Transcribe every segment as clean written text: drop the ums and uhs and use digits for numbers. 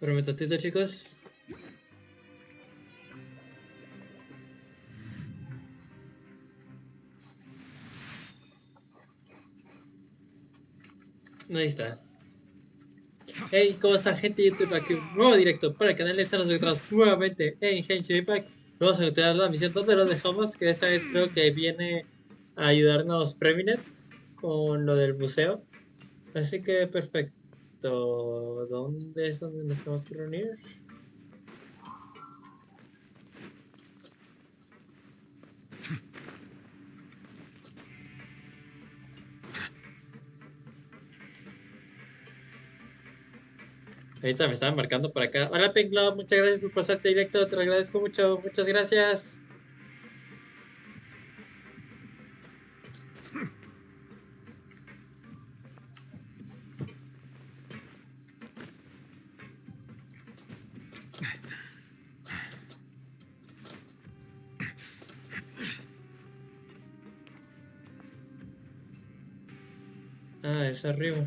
Prometotito, chicos. Ahí está. Hey, ¿cómo está, gente de YouTube? Aquí un nuevo directo para el canal. Estamos nosotros nuevamente en Genshin Impact. Vamos a continuar la misión donde lo dejamos, que esta vez creo que viene a ayudarnos Preminet con lo del buceo. Así que perfecto. ¿Dónde es donde nos tenemos que reunir? Ahorita me estaban marcando por acá. Hola, Pencloud, muchas gracias por pasarte directo. Te lo agradezco mucho. Muchas gracias. Ah, es arriba.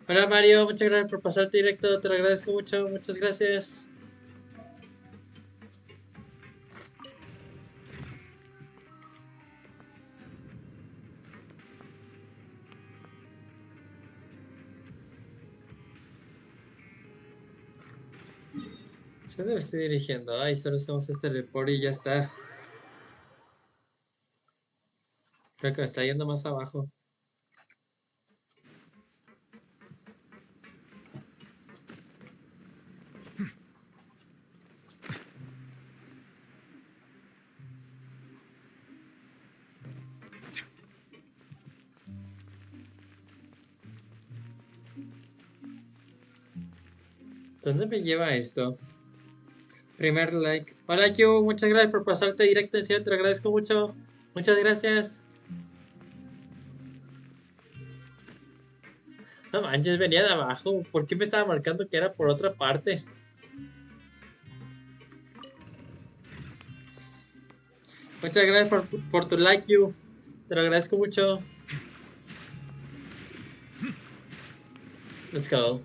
Hola, Mario, muchas gracias por pasarte directo. Te lo agradezco mucho. Muchas gracias. ¿Se debe estoy dirigiendo? Ay, solo hacemos este report y ya está. Creo que me está yendo más abajo. ¿Dónde me lleva esto? Primer like. Hola, Q, muchas gracias por pasarte directo. En serio, te lo agradezco mucho. Muchas gracias. No manches, venía de abajo. ¿Por qué me estaba marcando que era por otra parte? Muchas gracias por tu like, Q. Te lo agradezco mucho. Let's go.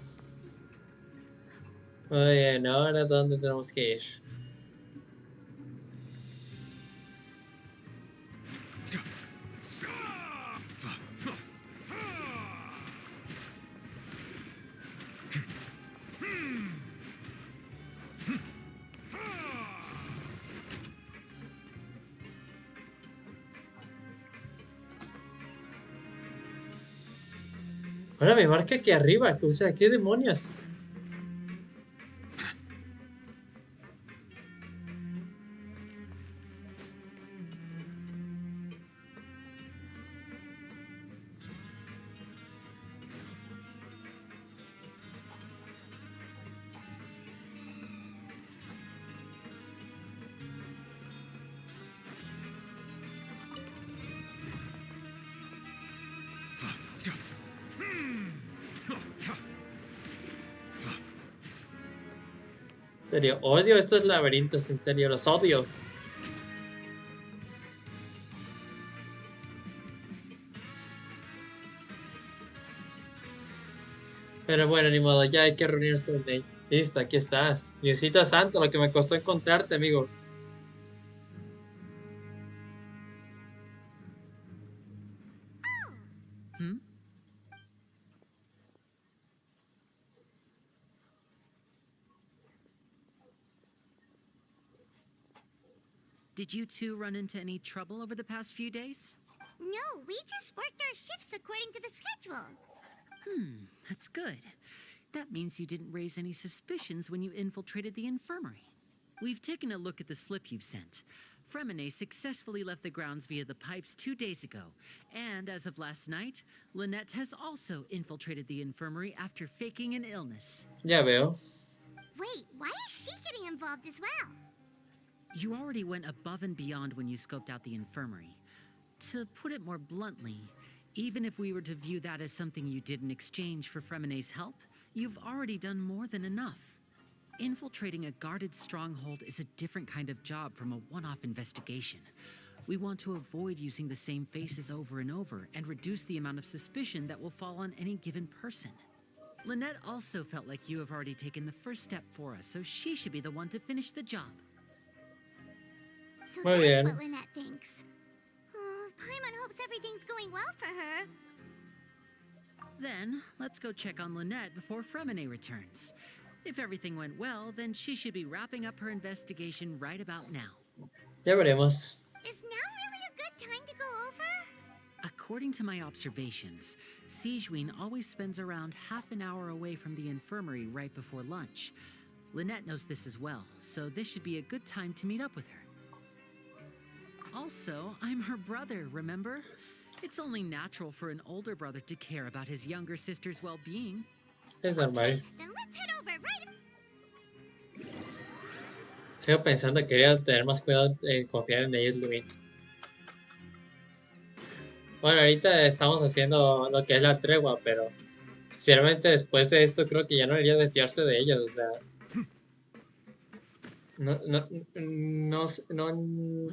Oye, no, ahora dónde tenemos que ir. Ahora me marca aquí arriba. O sea, ¿qué demonios? En serio, odio estos laberintos, en serio, los odio. Pero bueno, ni modo, ya hay que reunirnos con Lyney. Listo, aquí estás. Diosito santo, lo que me costó encontrarte, amigo. Hmm? Did you two run into any trouble over the past few days? No, we just worked our shifts according to the schedule. That's good. That means you didn't raise any suspicions when you infiltrated the infirmary. We've taken a look at the slip you've sent. Fremine successfully left the grounds via the pipes 2 days ago, and as of last night, Lynette has also infiltrated the infirmary after faking an illness. Ya veo. Wait, why is she getting involved as well? You already went above and beyond when you scoped out the infirmary. To put it more bluntly, even if we were to view that as something you did in exchange for Fremine's help, you've already done more than enough. Infiltrating a guarded stronghold is a different kind of job from a one-off investigation. We want to avoid using the same faces over and over and reduce the amount of suspicion that will fall on any given person. Lynette also felt like you have already taken the first step for us, so she should be the one to finish the job. So Muy that's bien. what Lynette thinks. Oh, Paimon hopes everything's going well for her. Then, let's go check on Lynette before Fremine returns. If everything went well, then she should be wrapping up her investigation right about now. Ya veremos. Is now really a good time to go over? According to my observations, Sigewinne always spends around half an hour away from the infirmary right before lunch. Lynette knows this as well, so this should be a good time to meet up with her. Also, I'm her brother, remember? It's only natural for an older brother to care about his younger sister's well-being. Es normal. Okay, then let's head over right. Sigo pensando que quería tener más cuidado en confiar en ellos, Lumin. Bueno, ahorita estamos haciendo lo que es la tregua, pero sinceramente después de esto creo que ya no debería de fiarse de ellos. O sea,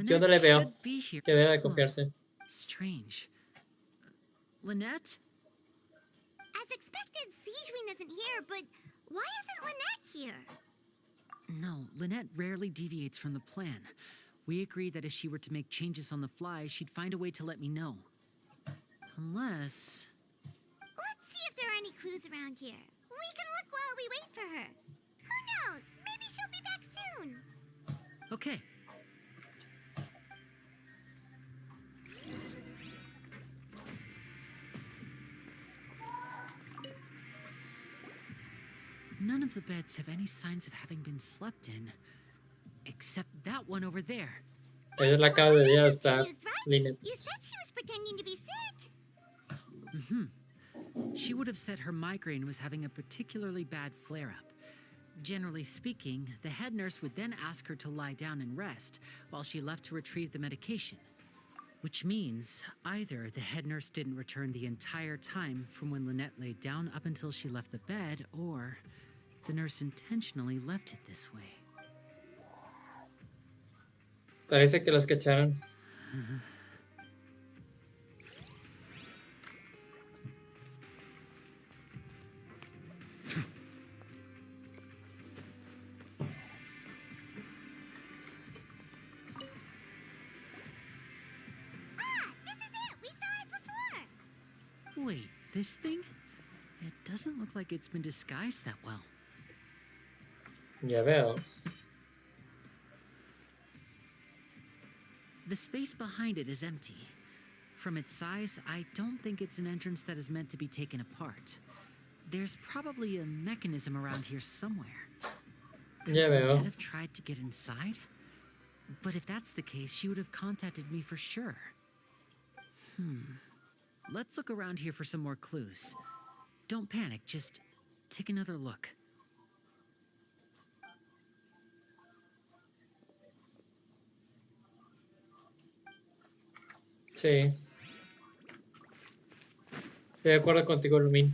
yo no le veo should be here. que deba de confiarse. Strange. Lynette? As expected, Sigewinne isn't here, but why isn't Lynette here? No, Lynette rarely deviates from the plan. We agreed that if she were to make changes on the fly, she'd find a way to let me know. Unless... Let's see if there are any clues around here. We can look while we wait for her. Who knows? Maybe she'll be back soon. Okay. None of the beds have any signs of having been slept in, except that one over there. Esa es la casa de ella, está Used, right? Lyney. You said she was pretending to be sick. She would have said her migraine was having a particularly bad flare-up. Generally speaking, the head nurse would then ask her to lie down and rest while she left to retrieve the medication. Which means either the head nurse didn't return the entire time from when Lynette laid down up until she left the bed, or the nurse intentionally left it this way. Parece que los cacharon. This is it. We saw it before. Wait, this thing? It doesn't look like it's been disguised that well. Ya veo. The space behind it is empty. From its size, I don't think it's an entrance that is meant to be taken apart. There's probably a mechanism around here somewhere. Ya Could veo. Lynette have tried to get inside? But if that's the case, she would have contacted me for sure. Let's look around here for some more clues. Don't panic, just take another look. Sí. Estoy de acuerdo contigo, Lumin.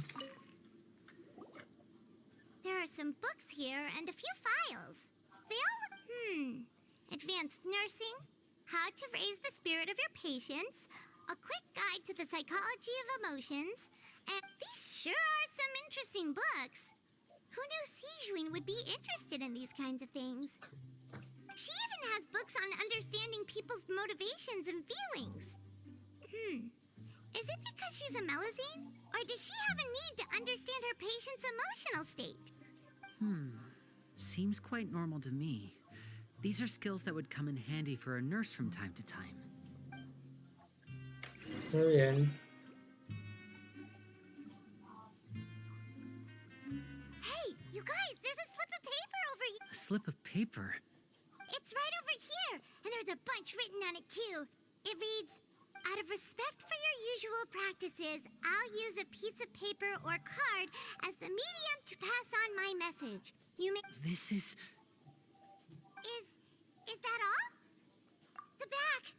There are some books here and a few files. They all look, advanced nursing, how to raise the spirit of your patients, a quick guide to the psychology of emotions, and these sure are some interesting books. Who knew Sigewinne would be interested in these kinds of things? She even has books on understanding people's motivations and feelings. Is it because she's a Melusine? Or does she have a need to understand her patient's emotional state? Seems quite normal to me. These are skills that would come in handy for a nurse from time to time. Muy bien. Hey, you guys, there's a slip of paper over here. A slip of paper? It's right over here, and there's a bunch written on it too. It reads, out of respect for your usual practices, I'll use a piece of paper or card as the medium to pass on my message. You may... This is... Is that all? The back.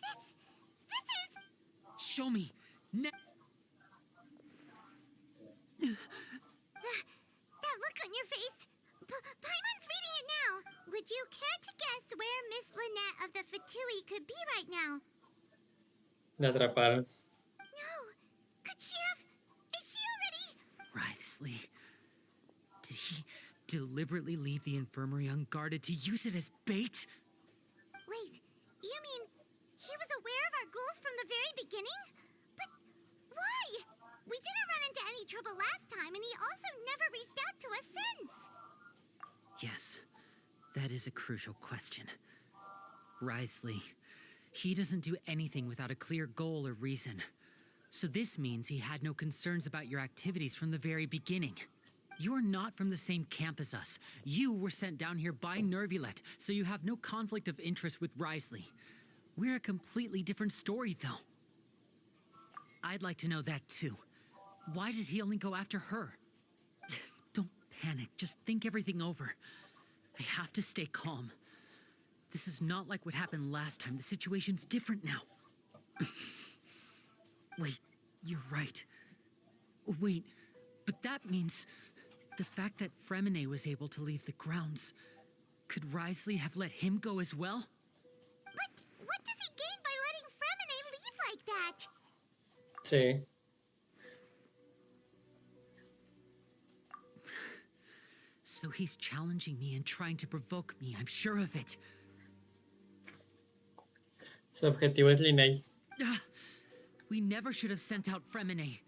This is... Show me! That look on your face. Paimon's reading it now. Would you care to guess where Miss Lynette of the Fatui could La atraparon. No! Could she have... Is she already... Writhsley. Did he deliberately leave the infirmary unguarded to use it as bait? Wait, you mean he was aware of our goals from the very beginning? But why? We didn't run into any trouble last time, and he also never reached out to us since. Yes, that is a crucial question. Writhsley, he doesn't do anything without a clear goal or reason. So this means he had no concerns about your activities from the very beginning. You're not from the same camp as us. You were sent down here by Nervulet, so you have no conflict of interest with Writhsley. We're a completely different story, though. I'd like to know that, too. Why did he only go after her? Don't panic. Just think everything over. I have to stay calm. This is not like what happened last time. The situation's different now. Wait, you're right. Wait, but that means the fact that Fremine was able to leave the grounds. Could Writhsley have let him go as well? But what does he gain by letting Fremine leave like that? Sí. So he's challenging me and trying to provoke me, I'm sure of it. Su objetivo es Lyney. We never should have sent out Fremine.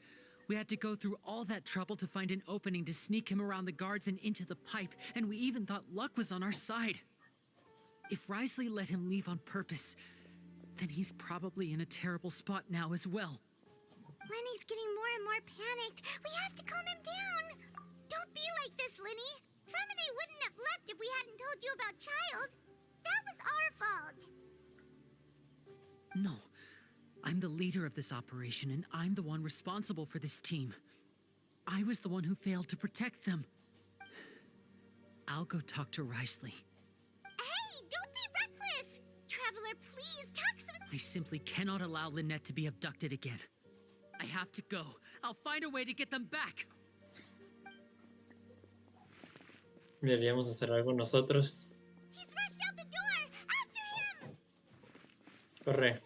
We had to go through all that trouble to find an opening to sneak him around the guards and into the pipe, and we even thought luck was on our side. If Writhsley let him leave on purpose, then he's probably in a terrible spot now as well. Lenny's getting more and more panicked. We have to calm him down. Don't be like this, Lyney. Fremine wouldn't have left if we hadn't told you about Child. That was our fault. No. I'm the leader of this operation, and I'm the one responsible for this team. I was the one who failed to protect them. I'll go talk to Writhsley. Hey, don't be reckless! Traveler, please, talk some... I simply cannot allow Lynette to be abducted again. I have to go. I'll find a way to get them back. Deberíamos hacer algo nosotros. He's rushed out the door! After him! Corre.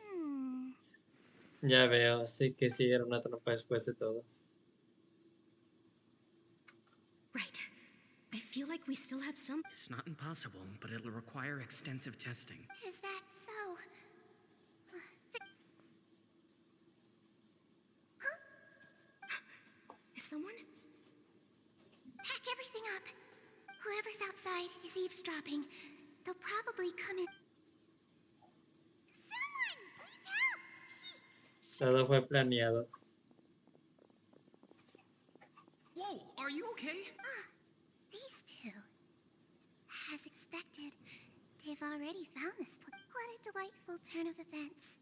Ya veo, sí que sí era una trampa después de todo. Right. I feel like we still have some... It's not impossible, but it'll require extensive testing. Is that so? Huh? Is someone? Pack everything up. Whoever's outside is eavesdropping. They'll probably come in. Someone! Please help! Todo fue planeado. Whoa, are you okay? These two. As expected, they've already found this place. What a delightful turn of events.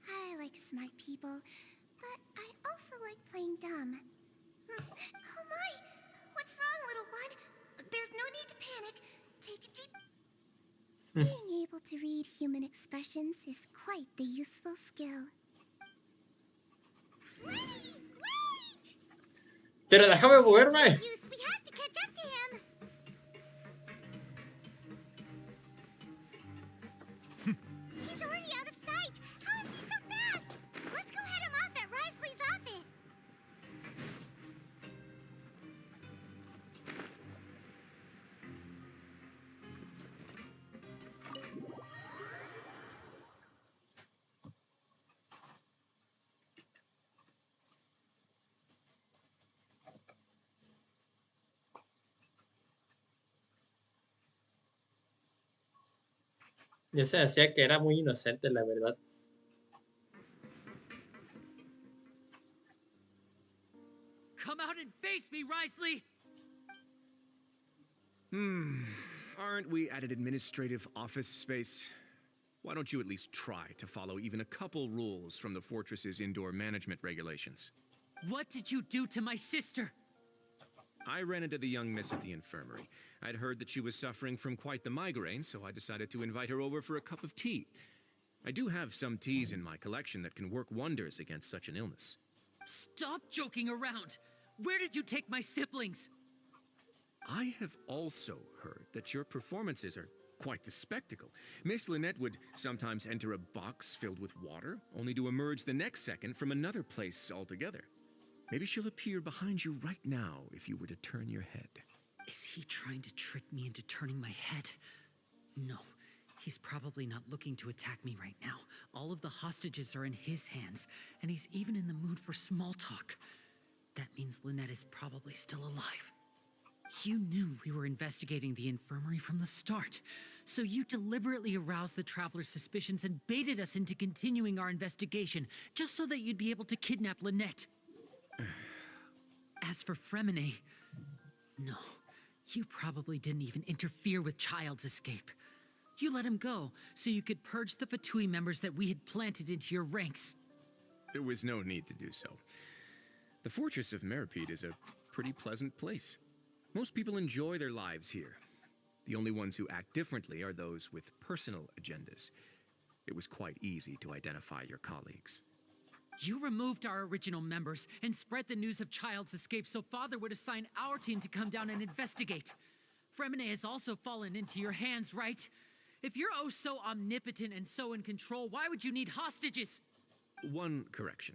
I like smart people, but I also like playing dumb. Oh my! What's wrong, little one? There's no need to panic. Take a deep... Being able to read human expressions is quite the useful skill. Wait! Pero déjame moverme. We have to catch up to him. He's already out of sight. How is he so fast? Let's go head him off at Writhsley's office. Ya se decía que era muy inocente, la verdad. Come out and face me, Writhsley! Aren't we at an administrative office space? Why don't you at least try to follow even a couple rules from the fortress's indoor management regulations? What did you do to my sister? I ran into the young miss at the infirmary. I'd heard that she was suffering from quite the migraine, so I decided to invite her over for a cup of tea. I do have some teas in my collection that can work wonders against such an illness. Stop joking around! Where did you take my siblings? I have also heard that your performances are quite the spectacle. Miss Lynette would sometimes enter a box filled with water, only to emerge the next second from another place altogether. Maybe she'll appear behind you right now if you were to turn your head. Is he trying to trick me into turning my head? No, he's probably not looking to attack me right now. All of the hostages are in his hands, and he's even in the mood for small talk. That means Lynette is probably still alive. You knew we were investigating the infirmary from the start, so you deliberately aroused the traveler's suspicions and baited us into continuing our investigation, just so that you'd be able to kidnap Lynette. As for Fremine, no, you probably didn't even interfere with Child's escape. You let him go, so you could purge the Fatui members that we had planted into your ranks. There was no need to do so. The fortress of Meripede is a pretty pleasant place. Most people enjoy their lives here. The only ones who act differently are those with personal agendas. It was quite easy to identify your colleagues. You removed our original members and spread the news of Child's escape so Father would assign our team to come down and investigate. Fremine has also fallen into your hands, right? If you're oh so omnipotent and so in control, why would you need hostages? One correction.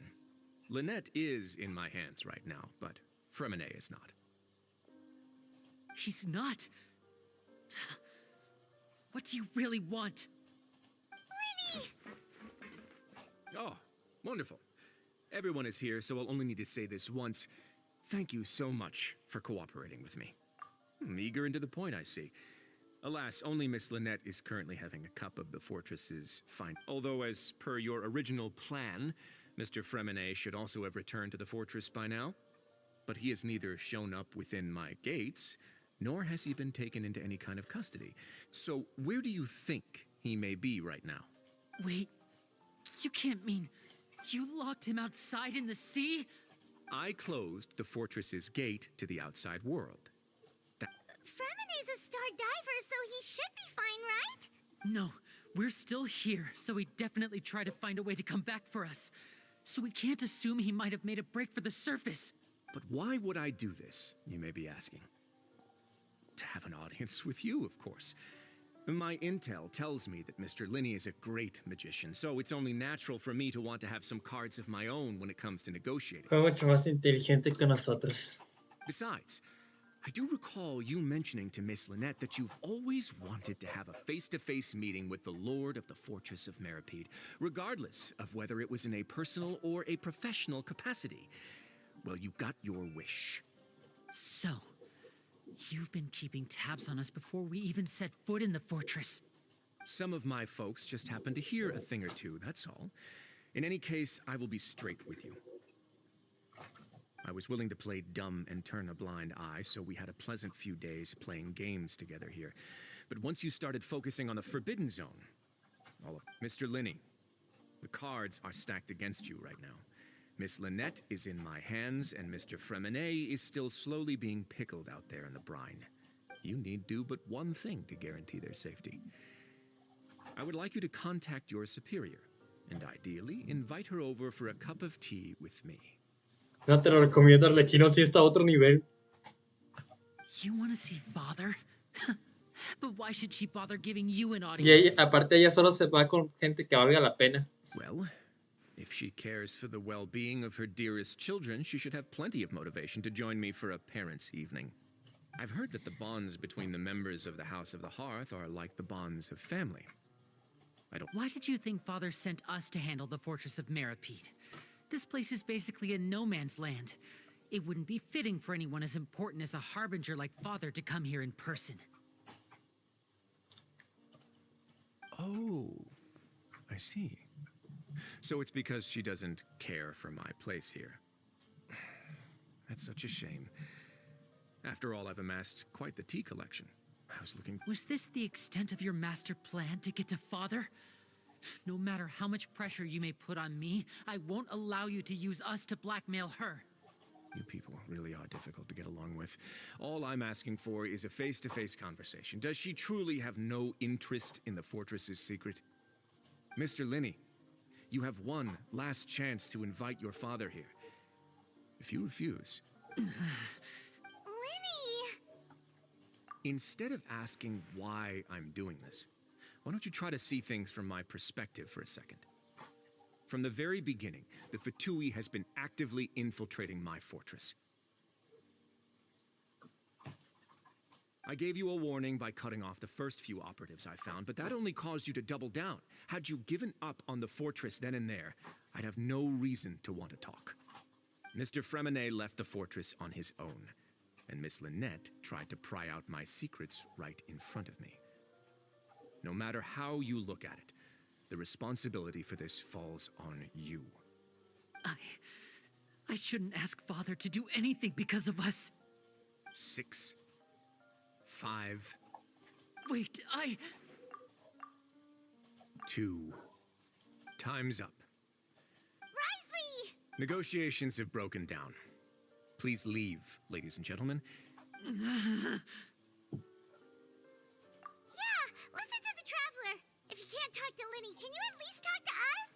Lynette is in my hands right now, but Fremine is not. He's not. What do you really want? Lyney! Oh, wonderful. Everyone is here, so I'll only need to say this once. Thank you so much for cooperating with me. Eager and to the point, I see. Alas, only Miss Lynette is currently having a cup of the fortress's fine. Although, as per your original plan, Mr. Fremine should also have returned to the fortress by now. But he has neither shown up within my gates, nor has he been taken into any kind of custody. So, where do you think he may be right now? Wait, you can't mean you locked him outside in the sea? I closed the fortress's gate to the outside world. Fremine's a star diver, so he should be fine, right? No, we're still here, so he definitely tried to find a way to come back for us. So we can't assume he might have made a break for the surface. But why would I do this, you may be asking? To have an audience with you, of course. My intel tells me that Mr. Lyney is a great magician, so it's only natural for me to want to have some cards of my own when it comes to negotiating. Fue mucho más inteligente que nosotros. Besides, I do recall you mentioning to Miss Lynette that you've always wanted to have a face-to-face meeting with the Lord of the Fortress of Meripede, regardless of whether it was in a personal or a professional capacity. Well, you got your wish. So, you've been keeping tabs on us before we even set foot in the fortress. Some of my folks just happened to hear a thing or two, that's all. In any case, I will be straight with you. I was willing to play dumb and turn a blind eye, so we had a pleasant few days playing games together here. But once you started focusing on the Forbidden Zone, all of Mr. Lyney, the cards are stacked against you right now. Miss Lynette is in my hands, and Mr. Fremine is still slowly being pickled out there in the brine. You need do but one thing to guarantee their safety. I would like you to contact your superior, and ideally invite her over for a cup of tea with me. No te lo recomiendo, Arlecchino, si está a otro nivel. You want to see Father? But why should she bother giving you an Y audience? aparte ella solo se va con gente que valga la pena. Well, if she cares for the well-being of her dearest children, she should have plenty of motivation to join me for a parents' evening. I've heard that the bonds between the members of the House of the Hearth are like the bonds of family. Why did you think Father sent us to handle the Fortress of Meripede? This place is basically a no-man's land. It wouldn't be fitting for anyone as important as a harbinger like Father to come here in person. Oh, I see. So it's because she doesn't care for my place here. That's such a shame. After all, I've amassed quite the tea collection. I was looking... Was this the extent of your master plan to get to Father? No matter how much pressure you may put on me, I won't allow you to use us to blackmail her. You people really are difficult to get along with. All I'm asking for is a face-to-face conversation. Does she truly have no interest in the fortress's secret? Mr. Lyney, you have one last chance to invite your father here. If you refuse... Lyney! Instead of asking why I'm doing this, why don't you try to see things from my perspective for a second? From the very beginning, the Fatui has been actively infiltrating my fortress. I gave you a warning by cutting off the first few operatives I found, but that only caused you to double down. Had you given up on the fortress then and there, I'd have no reason to want to talk. Mr. Fremine left the fortress on his own, and Miss Lynette tried to pry out my secrets right in front of me. No matter how you look at it, the responsibility for this falls on you. I shouldn't ask Father to do anything because of us. 6, 5, Wait, 2. Time's up. Risley! Negotiations have broken down. Please leave, ladies and gentlemen. Yeah, listen to the Traveler. If you can't talk to Lyney, can you at least talk to us?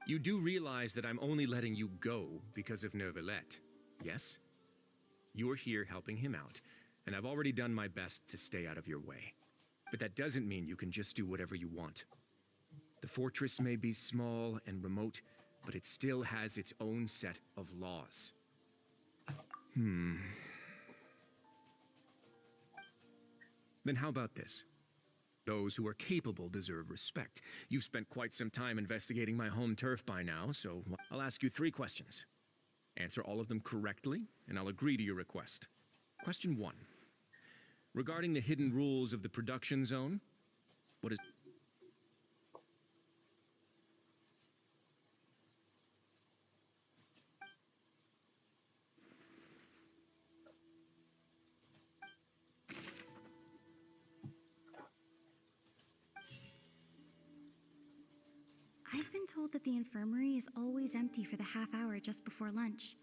You do realize that I'm only letting you go because of Neuvillette, yes? You're here helping him out, and I've already done my best to stay out of your way. But that doesn't mean you can just do whatever you want. The fortress may be small and remote, but it still has its own set of laws. Then how about this? Those who are capable deserve respect. You've spent quite some time investigating my home turf by now, so I'll ask you 3 questions. Answer all of them correctly, and I'll agree to your request. Question 1. Regarding the hidden rules of the production zone, what is... I've been told that the infirmary is always empty for the half hour just before lunch.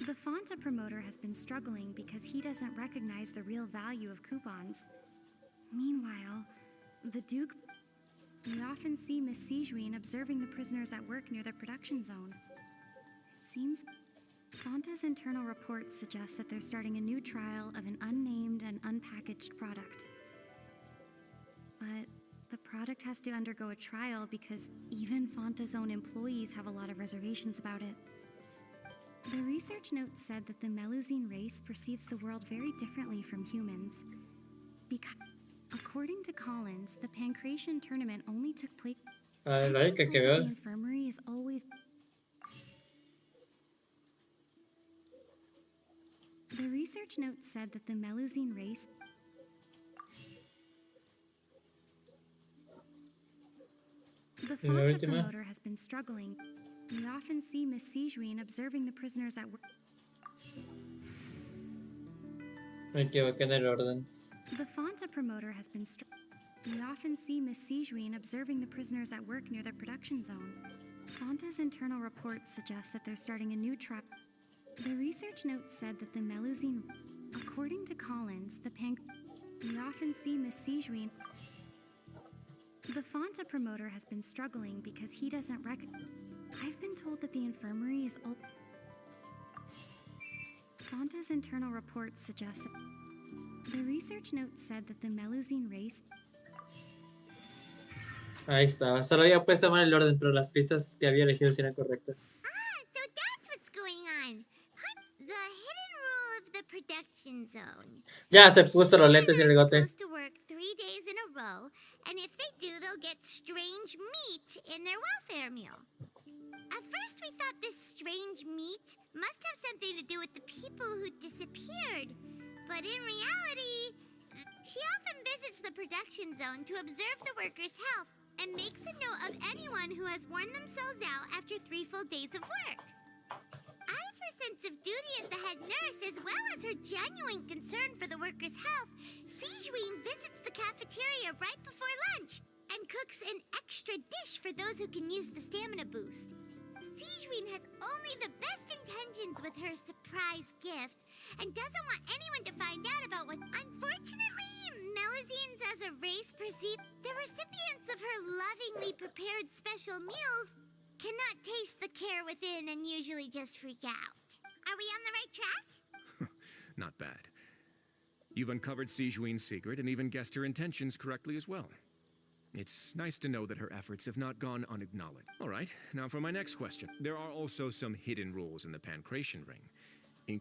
The Fonta promoter has been struggling because he doesn't recognize the real value of coupons. Meanwhile, the Duke... We often see Miss Sijuin observing the prisoners at work near the production zone. It seems Fonta's internal reports suggest that they're starting a new trial of an unnamed and unpackaged product. But the product has to undergo a trial because even Fonta's own employees have a lot of reservations about it. The research note said that the Melusine race perceives the world very differently from humans. Because, according to Collins, the Pancration tournament only took place... A ver, I've que been told that ver. the infirmary is always... The research note said that the Melusine race... The Y la Fonta última. promoter has been struggling. We often see Miss Sijuin observing the prisoners at work. Me equivoqué en el orden. The Fonta promoter has been We often see Miss Sijuin observing the prisoners at work near the production zone. Fonta's internal reports suggest that they're starting a new trial. The research note said that the Melusine... According to Collins, we often see Miss Sijuin... The Fonta promoter has been struggling because he doesn't I've been told that the infirmary is all... Fonta's internal reports suggest that... The research note said that the Melusine race... Ahí está. Solo había puesto mal el orden, pero las pistas que había elegido sí eran correctas. Ah, so that's what's going on. The hidden rule of the production zone. Ya se puso los lentes y el They're bigote. supposed to work 3 days in a row, and if they do, they'll get strange meat in their welfare meal. At first, we thought this strange meat must have something to do with the people who disappeared. But in reality, she often visits the production zone to observe the workers' health and makes a note of anyone who has worn themselves out after 3 full days of work. Out of her sense of duty as the head nurse, as well as her genuine concern for the workers' health, Sijuin visits the cafeteria right before lunch and cooks an extra dish for those who can use the stamina boost. Sijuin has only the best intentions with her surprise gift and doesn't want anyone to find out about what, unfortunately, Melusines as a race perceive. The recipients of her lovingly prepared special meals cannot taste the care within and usually just freak out. Are we on the right track? Not bad. You've uncovered Sijuin's secret and even guessed her intentions correctly as well. It's nice to know that her efforts have not gone unacknowledged. All right, now for my next question. There are also some hidden rules in the Pancration Ring.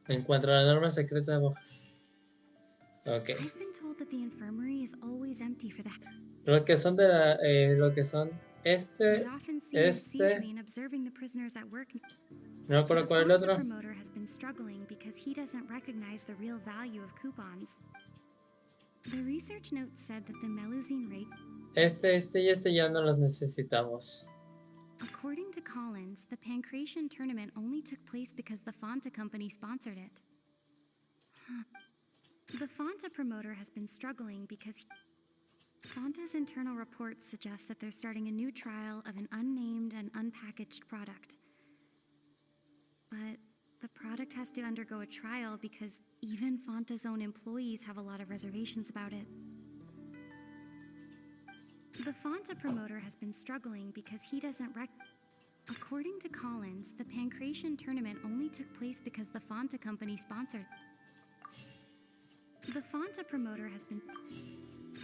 Encuentra la norma secreta de Ok. I've been told that the infirmary is always empty for the. Lo que son de la, lo que son We este, often see este, Sijuin observing the prisoners at work. no me acuerdo The cuál es el Fanta otro. promoter has been struggling because he doesn't recognize the real value of coupons. The research note said that the Melusine rate, Este y este ya no los necesitamos. according to Collins, the Pancration tournament only took place because the Fanta company sponsored it. The Fanta promoter has been struggling because Fanta's internal reports suggest that they're starting a new trial of an unnamed and unpackaged product. But the product has to undergo a trial because even Fanta's own employees have a lot of reservations about it. The Fanta promoter has been struggling because he doesn't According to Collins, the Pancration tournament only took place because the Fanta company sponsored. The Fanta promoter has been.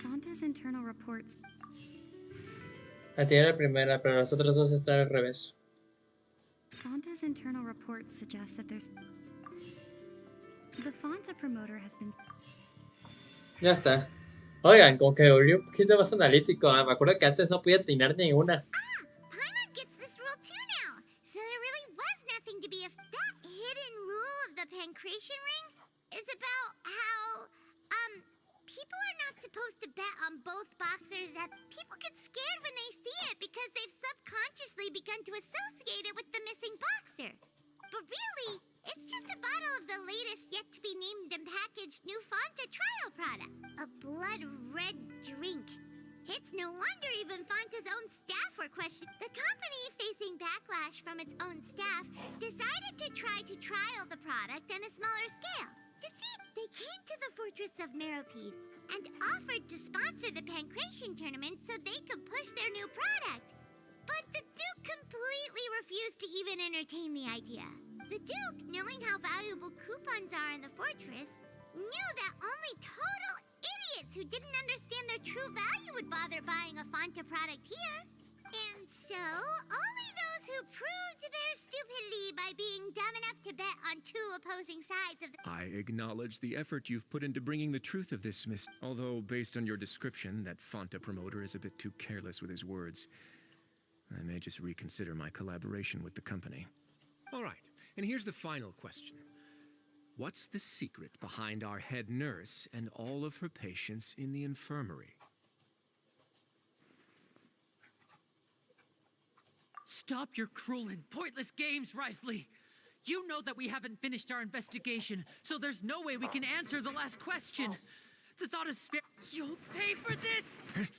Fanta's internal reports. La tiene la primera, pero los otros dos están al revés. Fanta's internal reports suggest that there's. The Fanta promoter has been. Ya está. Oigan, como que volví un poquito más analítico. Me acuerdo que antes no podía atinar ninguna. Paimon gets this rule too now. So there really was nothing to be that hidden rule of the Pancration Ring is about how, people are not supposed to bet on both boxers, that people get scared when they see it because they've subconsciously begun to associate it with the missing boxer. But really, it's just a bottle of the latest yet-to-be-named and packaged new Fanta trial product. A blood red drink. It's no wonder even Fanta's own staff were questioning. The company, facing backlash from its own staff, decided to try to trial the product on a smaller scale. To see, they came to the fortress of Meropide and offered to sponsor the Pancration tournament so they could push their new product. But the Duke completely refused to even entertain the idea. The Duke, knowing how valuable coupons are in the fortress, knew that only total idiots who didn't understand their true value would bother buying a Fanta product here. And so, only those who proved their stupidity by being dumb enough to bet on two opposing sides of the... I acknowledge the effort you've put into bringing the truth of this although, based on your description, that Fanta promoter is a bit too careless with his words. I may just reconsider my collaboration with the company. All right, and here's the final question. What's the secret behind our head nurse and all of her patients in the infirmary? Stop your cruel and pointless games, Risley! You know that we haven't finished our investigation, so there's no way we can answer the last question. The thought of You'll pay for this!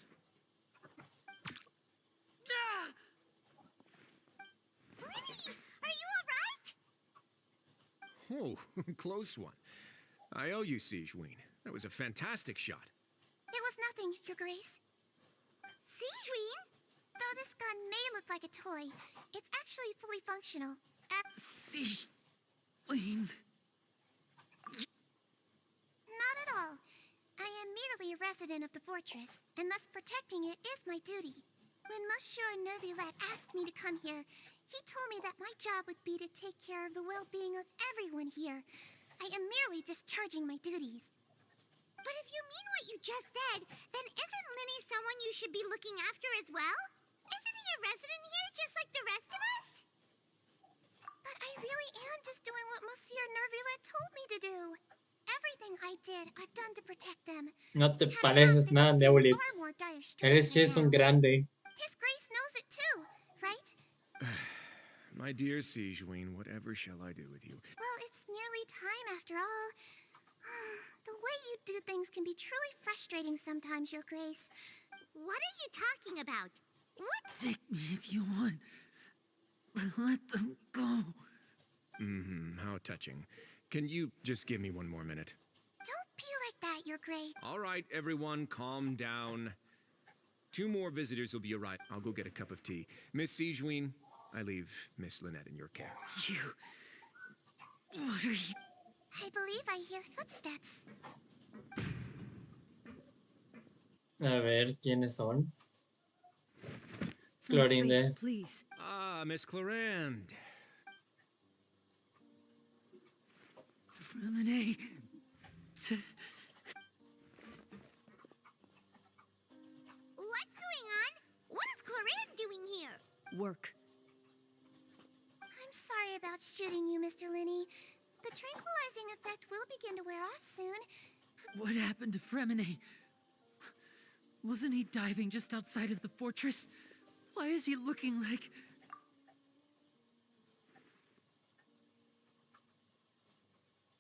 Ah! Lyney, are you alright? Oh, close one. I owe you, Sijuin. That was a fantastic shot. It was nothing, Your Grace. Sijuin? Though this gun may look like a toy, it's actually fully functional. Sijuin... Not at all. I am merely a resident of the fortress, and thus protecting it is my duty. When Monsieur Nervulette asked me to come here, he told me that my job would be to take care of the well-being of everyone here. I am merely discharging my duties. But if you mean what you just said, then isn't Lyney someone you should be looking after as well? Isn't he a resident here just like the rest of us? But I really am just doing what Monsieur Nervulette told me to do. Everything I did, I've done to protect them. No te Had it pareces not been nada, I'd be in Neulit. far more dire straits Eres sí right es un now. grande. His Grace knows it too, right? My dear Sijuin, whatever shall I do with you? Well, it's nearly time after all. The way you do things can be truly frustrating sometimes, Your Grace. What are you talking about? What? Take me if you want, but let them go. How touching. Can you just give me one more minute? Don't be like that, Your Grace. All right, everyone, calm down. 2 more visitors will be arriving. I'll go get a cup of tea. Miss Sijuin, I leave Miss Lynette in your care. You... What are you... I believe I hear footsteps. A ver, ¿quiénes son? Some space, Clorinde. please. Ah, Miss Clorinde. Freminet. What's going on? What is Clorinde doing here? Work. I'm sorry about shooting you, Mr. Lyney. The tranquilizing effect will begin to wear off soon. What happened to Freminet? Wasn't he diving just outside of the fortress? Why is he looking like...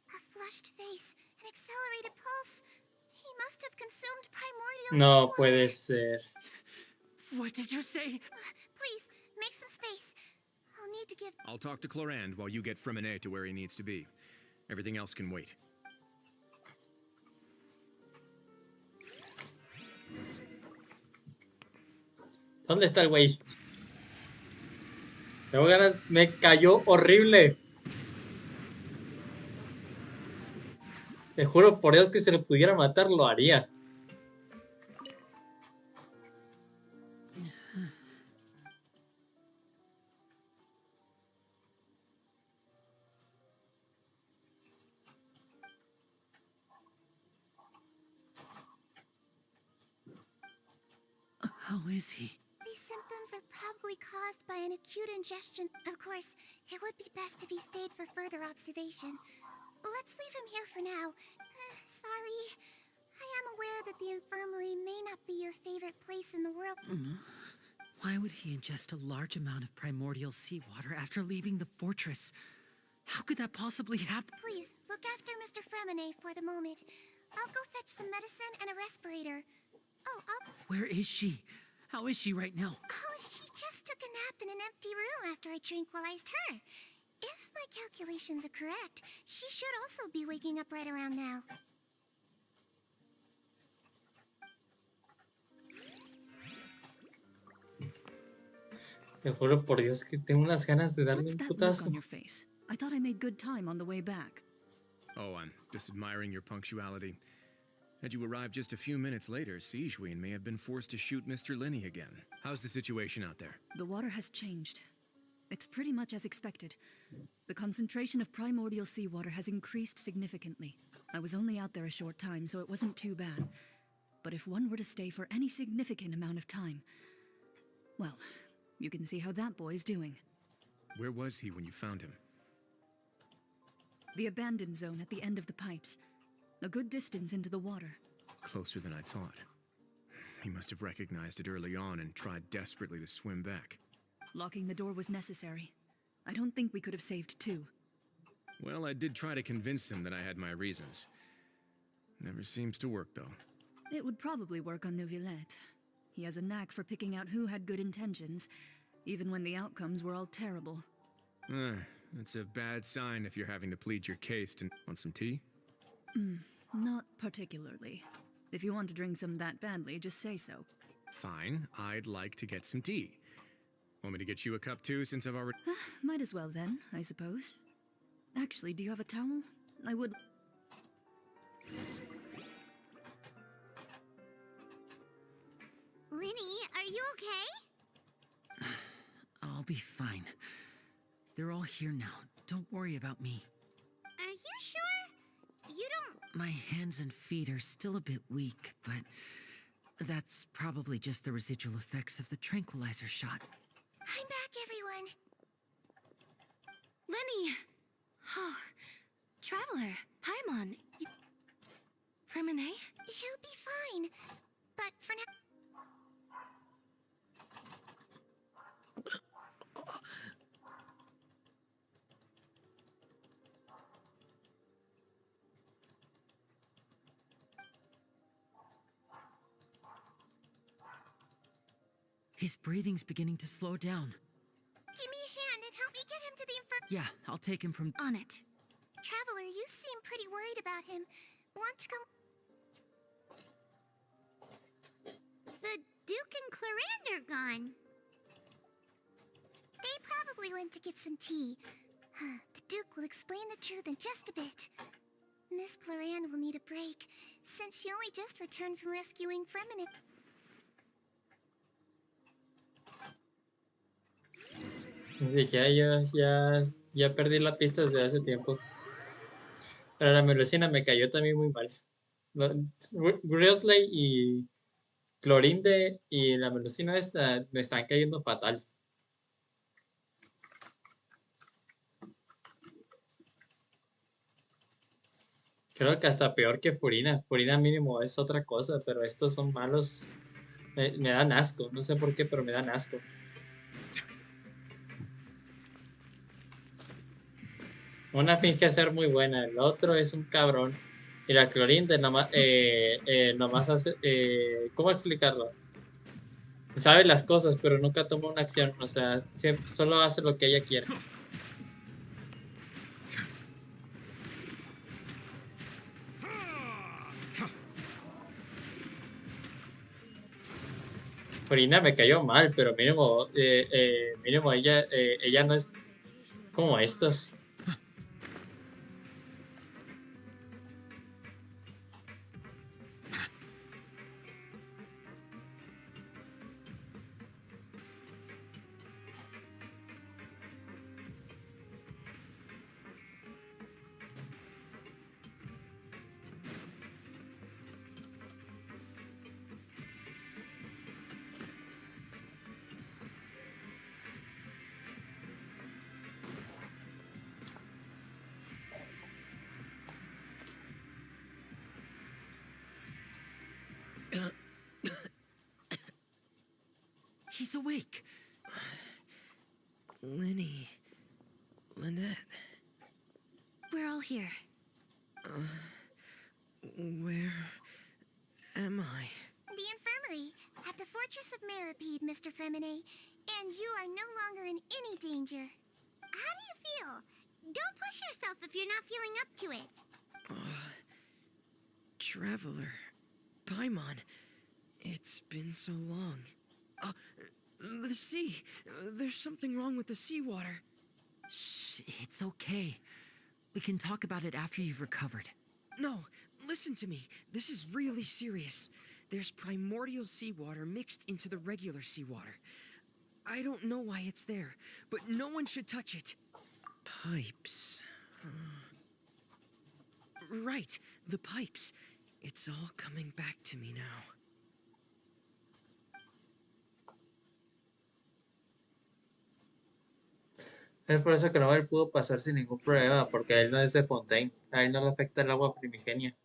A flushed face, an accelerated pulse. He must have consumed primordial No seawater. puede ser. What did you say? Please, make some space. I'll need to give... I'll talk to Clorinde while you get Freminet to where he needs to be. Everything else can wait. ¿Dónde está el güey? Tengo ganas, me cayó horrible. Te juro por Dios que si lo pudiera matar lo haría. How is he? These symptoms are probably caused by an acute ingestion. Of course, it would be best if he stayed for further observation. Let's leave him here for now. Sorry. I am aware that the infirmary may not be your favorite place in the world. Why would he ingest a large amount of primordial seawater after leaving the fortress? How could that possibly happen? Please, look after Mr. Freminet for the moment. I'll go fetch some medicine and a respirator. Oh, Where is she? How is she right now? Oh, she just took a nap in an empty room after I tranquilized her. If my calculations are correct, she should also be waking up right around now. Te juro por Dios que tengo unas ganas de darle What's un that look putazo. on your face? I thought I made good time on the way back. Oh, I'm just admiring your punctuality. Had you arrived just a few minutes later, Sijuin may have been forced to shoot Mr. Lyney again. How's the situation out there? The water has changed. It's pretty much as expected. The concentration of primordial seawater has increased significantly. I was only out there a short time, so it wasn't too bad. But if one were to stay for any significant amount of time, well, you can see how that boy's doing. Where was he when you found him? The abandoned zone at the end of the pipes. A good distance into the water. Closer than I thought. He must have recognized it early on and tried desperately to swim back. Locking the door was necessary. I don't think we could have saved two. Well, I did try to convince him that I had my reasons. Never seems to work, though. It would probably work on Neuvillette. He has a knack for picking out who had good intentions, even when the outcomes were all terrible. That's a bad sign if you're having to plead your case to... Want some tea? Not particularly. If you want to drink some that badly, just say so. Fine, I'd like to get some tea. Want me to get you a cup too, since I've already... Might as well then, I suppose. Actually, do you have a towel? I would... Lyney, are you okay? I'll be fine. They're all here now. Don't worry about me. Are you sure? You don't... My hands and feet are still a bit weak, but that's probably just the residual effects of the tranquilizer shot. I'm back, everyone. Lyney! Oh, Traveler, Paimon, Freminet? He'll be fine. But for now... His breathing's beginning to slow down. Give me a hand and help me get him to the Yeah, I'll take him from... On it. Traveler, you seem pretty worried about him. Want to come... The Duke and Clarander gone? They probably went to get some tea. The Duke will explain the truth in just a bit. Miss Clarand will need a break, since she only just returned from rescuing Fremen. Dije, ya perdí la pista desde hace tiempo. Pero la melusina me cayó también muy mal. Grizzly y Clorinde y la melusina esta me están cayendo fatal. Creo que hasta peor que Furina. Furina mínimo es otra cosa, pero estos son malos. Me dan asco. No sé por qué, pero me dan asco. Una finge ser muy buena, el otro es un cabrón. Y la Clorinde nomás hace... ¿cómo explicarlo? Sabe las cosas, pero nunca toma una acción. O sea, solo hace lo que ella quiere. Corina me cayó mal, pero mínimo ella no es como estos. He's awake. Lyney. Lynette. We're all here. Where am I? The infirmary, at the Fortress of Meripede, Mr. Fremine, and you are no longer in any danger. How do you feel? Don't push yourself if you're not feeling up to it. Traveler. Paimon. It's been so long. The sea. There's something wrong with the seawater. Shh, it's okay. We can talk about it after you've recovered. No, listen to me. This is really serious. There's primordial seawater mixed into the regular seawater. I don't know why it's there, but no one should touch it. Pipes. Right, the pipes. It's all coming back to me now. Es por eso que no él pudo pasar sin ningún problema, porque él no es de Fontaine. A él no le afecta el agua primigenia.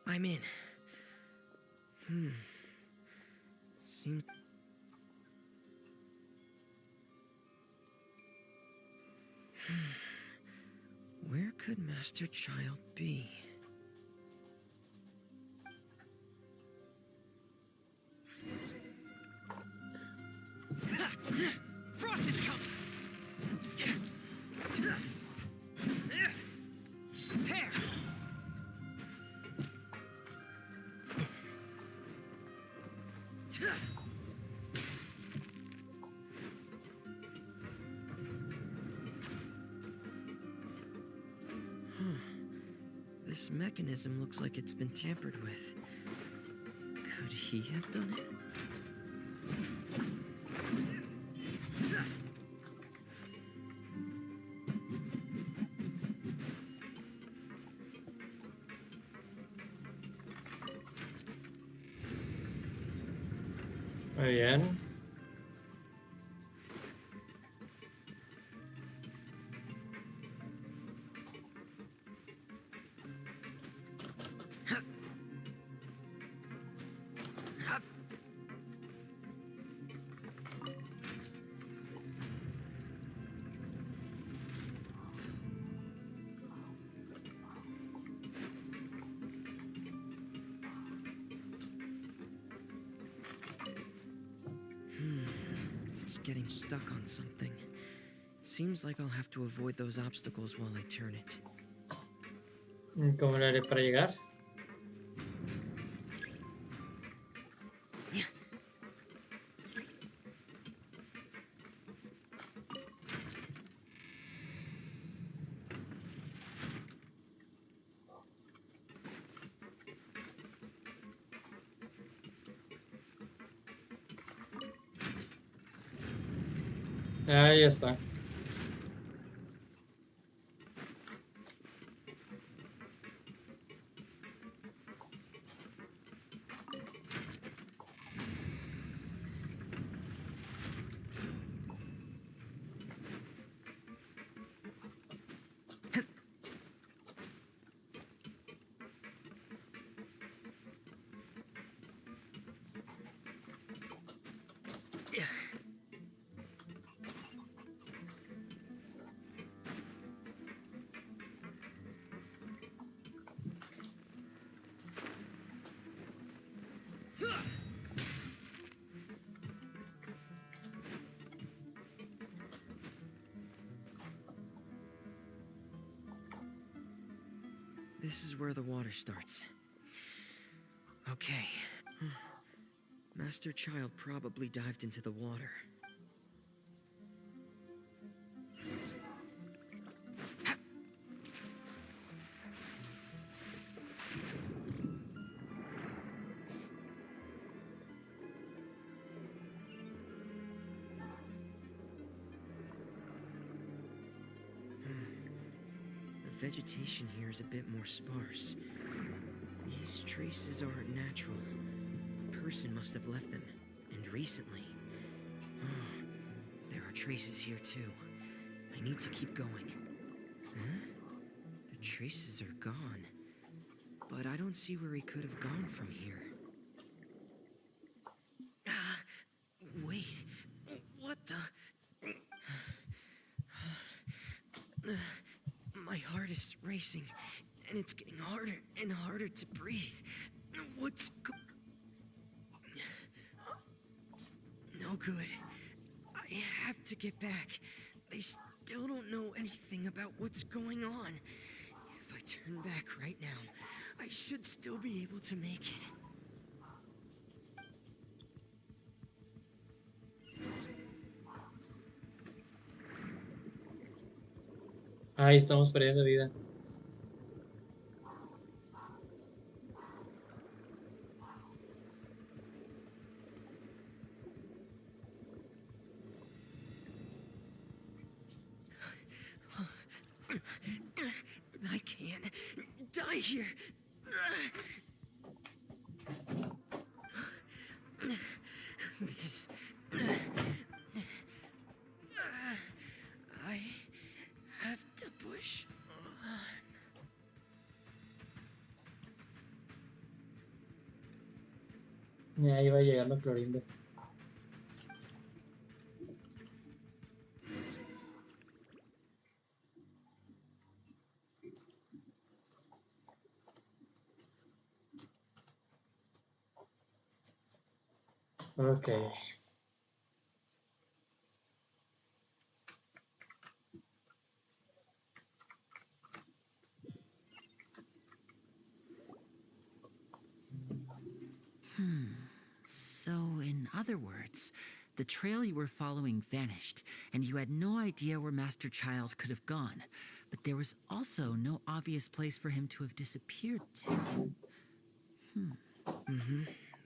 I'm in. Seems... Where could Master Child be? Frost is coming! Prepare! This mechanism looks like it's been tampered with. Could he have done it? Muy bien. getting stuck on something. Seems like I'll have to avoid those obstacles while I turn it. ¿Cómo lo haré para llegar? Ahí está. This is where the water starts. Okay. Master Child probably dived into the water. The vegetation here is a bit more sparse. These traces aren't natural. A person must have left them, and recently. Oh, there are traces here too. I need to keep going. Huh? The traces are gone. But I don't see where he could have gone from here. Wait. What the? My heart is racing, and it's getting harder and harder to breathe. No good. I have to get back. They still don't know anything about what's going on. If I turn back right now, I should still be able to make it. Ahí estamos perdiendo vida. I can't die here. This. I have to push on. Y ahí va llegando Clorindo. Okay. So, in other words, the trail you were following vanished, and you had no idea where Master Child could have gone. But there was also no obvious place for him to have disappeared to.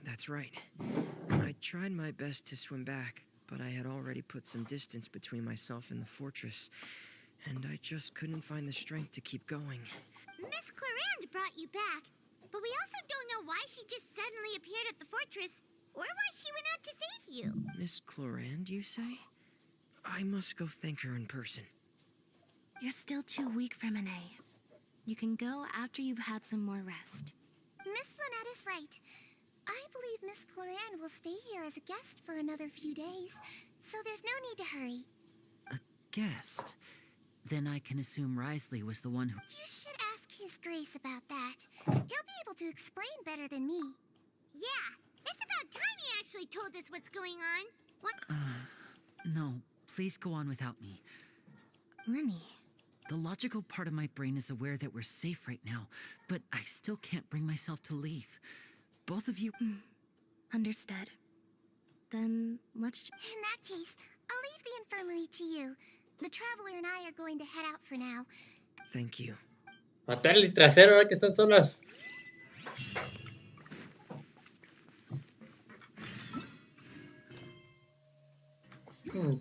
That's right. I tried my best to swim back, but I had already put some distance between myself and the fortress, and I just couldn't find the strength to keep going. Miss Clarande brought you back, but we also don't know why she just suddenly appeared at the fortress, or why she went out to save you. Miss Clarande, you say? I must go thank her in person. You're still too weak for Monet. You can go after you've had some more rest. Miss Lynette is right. I believe Miss Clarande will stay here as a guest for another few days, so there's no need to hurry. A guest? Then I can assume Risley was the one who... You should ask His Grace about that. He'll be able to explain better than me. Yeah, it's about time he actually told us what's going on. What? No, please go on without me. Lyney. The logical part of my brain is aware that we're safe right now, but I still can't bring myself to leave. Both of you... Understood. Then let's... In that case, I'll leave the infirmary to you. The Traveler and I are going to head out for now. Thank you. Matarle el trasero ahora que están solas.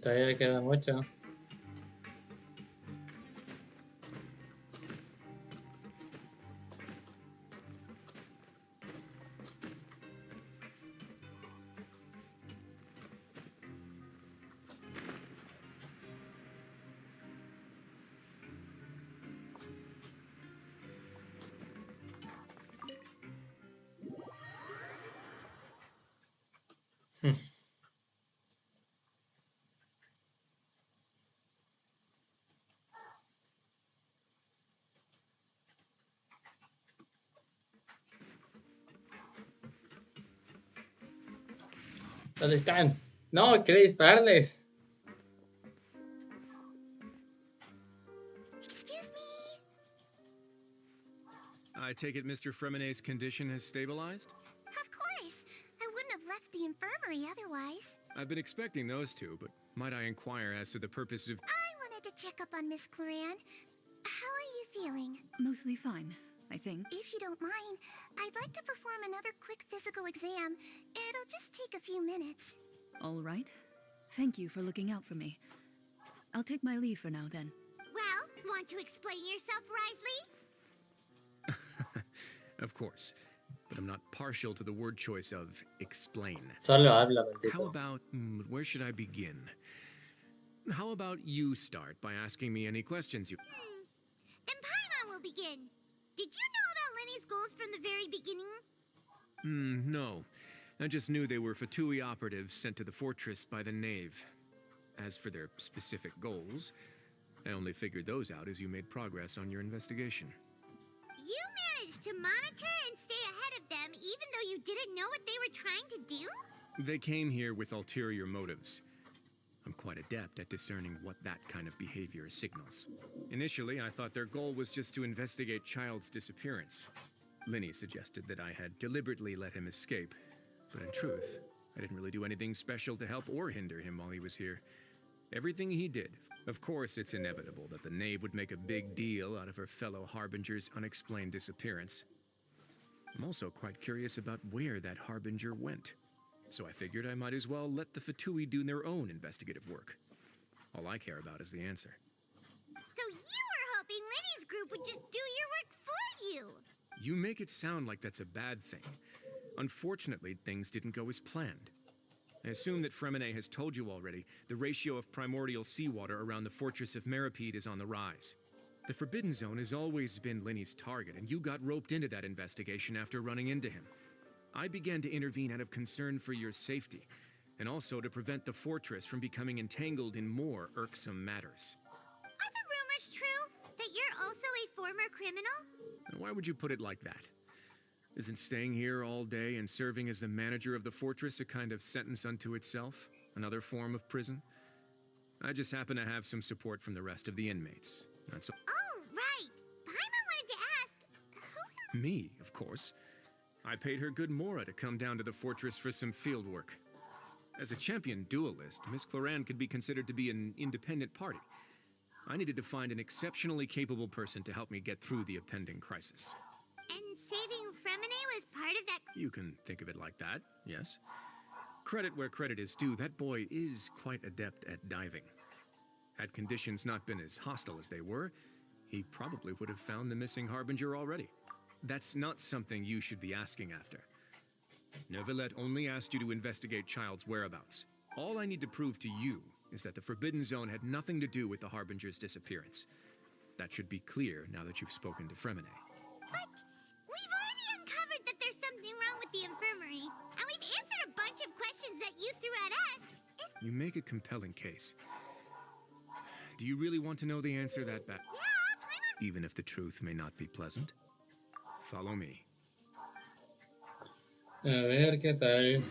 Todavía queda mucho. ¿Dónde están? No, quiere dispararles. Excuse me? I take it Mr. Fremenay's condition has stabilized? Of course. I wouldn't have left the infirmary otherwise. I've been expecting those two, but might I inquire as to the purpose of... I wanted to check up on Miss Claran. How are you feeling? Mostly fine, I think. If you don't mind, I'd like to perform another quick physical exam. It'll just take a few minutes. All right. Thank you for looking out for me. I'll take my leave for now, then. Well, want to explain yourself, Risley? Of course, but I'm not partial to the word choice of explain. Solo habla, maldito. How about, where should I begin? How about you start by asking me any questions you... Then Paimon will begin. Did you know about Lenny's goals from the very beginning? No. I just knew they were Fatui operatives sent to the fortress by the Knave. As for their specific goals, I only figured those out as you made progress on your investigation. You managed to monitor and stay ahead of them even though you didn't know what they were trying to do? They came here with ulterior motives. I'm quite adept at discerning what that kind of behavior signals. Initially, I thought their goal was just to investigate Child's disappearance. Lyney suggested that I had deliberately let him escape, but in truth, I didn't really do anything special to help or hinder him while he was here. Everything he did. Of course, it's inevitable that the Knave would make a big deal out of her fellow Harbinger's unexplained disappearance. I'm also quite curious about where that Harbinger went. So I figured I might as well let the Fatui do their own investigative work. All I care about is the answer. So you were hoping Lenny's group would just do your work for you? You make it sound like that's a bad thing. Unfortunately, things didn't go as planned. I assume that Fremenay has told you already, the ratio of primordial seawater around the fortress of Meripede is on the rise. The Forbidden Zone has always been Lyney's target, and you got roped into that investigation after running into him. I began to intervene out of concern for your safety, and also to prevent the fortress from becoming entangled in more irksome matters. Are the rumors true? That you're also a former criminal? Now, why would you put it like that? Isn't staying here all day and serving as the manager of the fortress a kind of sentence unto itself? Another form of prison? I just happen to have some support from the rest of the inmates. That's all. Oh, right. Paimon wanted to ask, who... Me, of course. I paid her good mora to come down to the fortress for some field work. As a champion duelist, Miss Claran could be considered to be an independent party. I needed to find an exceptionally capable person to help me get through the impending crisis. And saving Fremenay was part of that... You can think of it like that, yes. Credit where credit is due, that boy is quite adept at diving. Had conditions not been as hostile as they were, he probably would have found the missing Harbinger already. That's not something you should be asking after. Neuvillette only asked you to investigate Child's whereabouts. All I need to prove to you is that the Forbidden Zone had nothing to do with the Harbinger's disappearance. That should be clear now that you've spoken to Fremenay. But we've already uncovered that there's something wrong with the infirmary, and we've answered a bunch of questions that you threw at us. You make a compelling case. Do you really want to know the answer that bad? Yeah, Paimon... Even if the truth may not be pleasant? Follow me. A ver qué tal.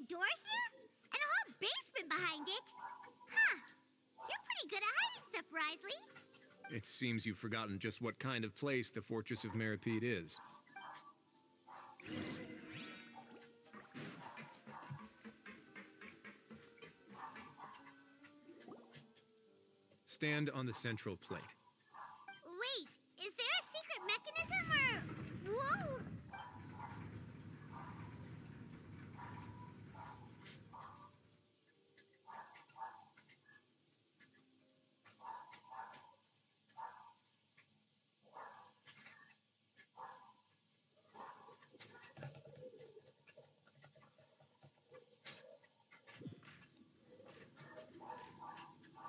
door here? And a whole basement behind it? Huh. You're pretty good at hiding stuff, Risley. It seems you've forgotten just what kind of place the Fortress of Meripede is. Stand on the central plate. Wait, is there a secret mechanism or... Whoa!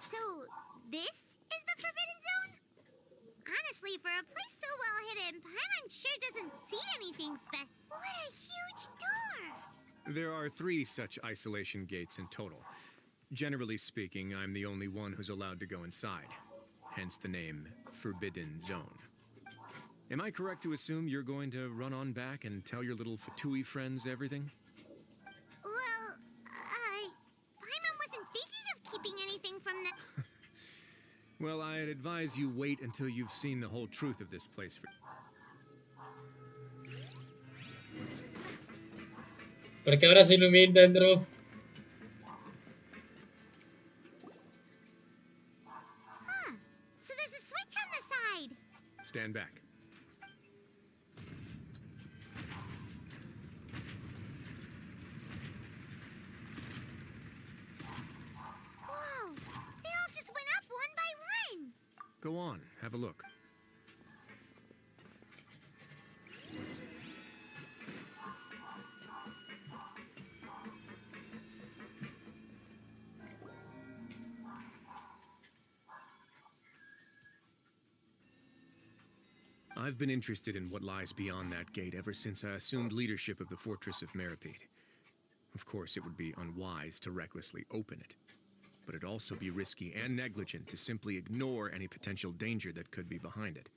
So, this is the Forbidden Zone? Honestly, for a place so well hidden, Paimon sure doesn't see anything special. What a huge door! There are 3 such isolation gates in total. Generally speaking, I'm the only one who's allowed to go inside. Hence the name Forbidden Zone. Am I correct to assume you're going to run on back and tell your little Fatui friends everything? Well, Paimon wasn't thinking of keeping anything from the... Well, I'd advise you wait until you've seen the whole truth of this place. Porque ahora se ilumina dentro. Huh. So there's a switch on the side. Stand back. Whoa. They all just went up one by one. Go on, have a look. I've been interested in what lies beyond that gate ever since I assumed leadership of the Fortress of Meripede. Of course, it would be unwise to recklessly open it, but it'd also be risky and negligent to simply ignore any potential danger that could be behind it.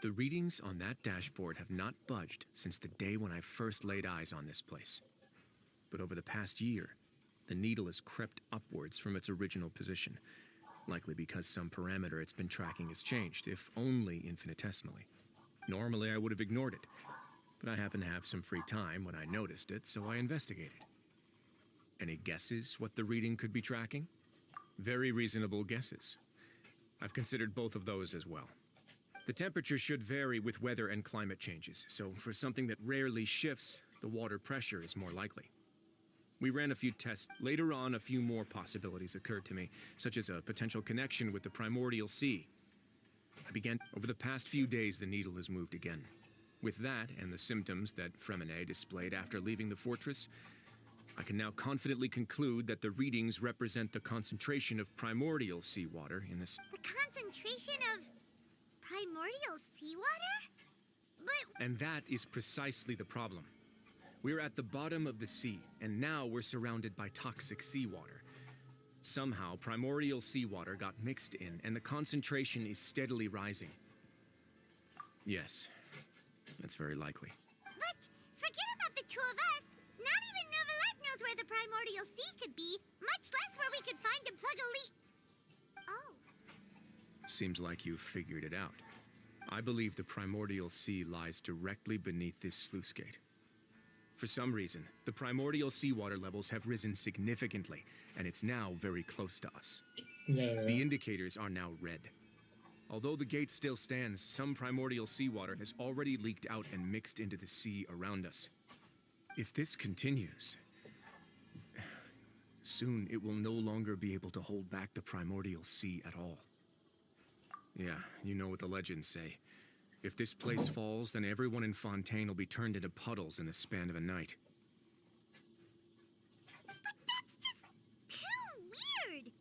The readings on that dashboard have not budged since the day when I first laid eyes on this place. But over the past year, the needle has crept upwards from its original position, likely because some parameter it's been tracking has changed, if only infinitesimally. Normally, I would have ignored it, but I happened to have some free time when I noticed it, so I investigated. Any guesses what the reading could be tracking? Very reasonable guesses. I've considered both of those as well. The temperature should vary with weather and climate changes, so for something that rarely shifts, the water pressure is more likely. We ran a few tests. Later on, a few more possibilities occurred to me, such as a potential connection with the primordial sea. Over the past few days, the needle has moved again. With that, and the symptoms that Fremine displayed after leaving the fortress, I can now confidently conclude that the readings represent the concentration of primordial seawater in this... The concentration of primordial seawater? But... And that is precisely the problem. We're at the bottom of the sea, and now we're surrounded by toxic seawater. Somehow, primordial seawater got mixed in, and the concentration is steadily rising. Yes, that's very likely. But forget about the two of us. Not even Novelette knows where the primordial sea could be, much less where we could find and plug a leak. Oh. Seems like you've figured it out. I believe the primordial sea lies directly beneath this sluice gate. For some reason, the primordial seawater levels have risen significantly, and it's now very close to us. The indicators are now red. Although the gate still stands, some primordial seawater has already leaked out and mixed into the sea around us. If this continues, soon it will no longer be able to hold back the primordial sea at all. Yeah, you know what the legends say. If this place falls, then everyone in Fontaine will be turned into puddles in the span of a night. But that's just too weird!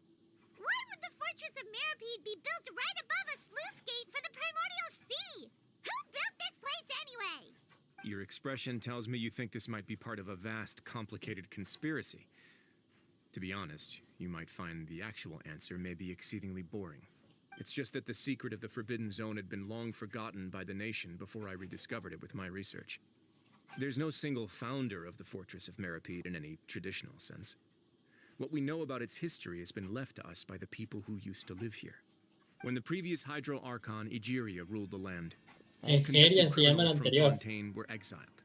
Why would the Fortress of Meripede be built right above a sluice gate for the primordial sea? Who built this place anyway? Your expression tells me you think this might be part of a vast, complicated conspiracy. To be honest, you might find the actual answer may be exceedingly boring. It's just that the secret of the Forbidden Zone had been long forgotten by the nation before I rediscovered it with my research. There's no single founder of the Fortress of Meripede in any traditional sense. What we know about its history has been left to us by the people who used to live here. When the previous Hydro Archon Egeria ruled the land, all Egeria convicted se llama el criminals from anterior. Fontaine were exiled.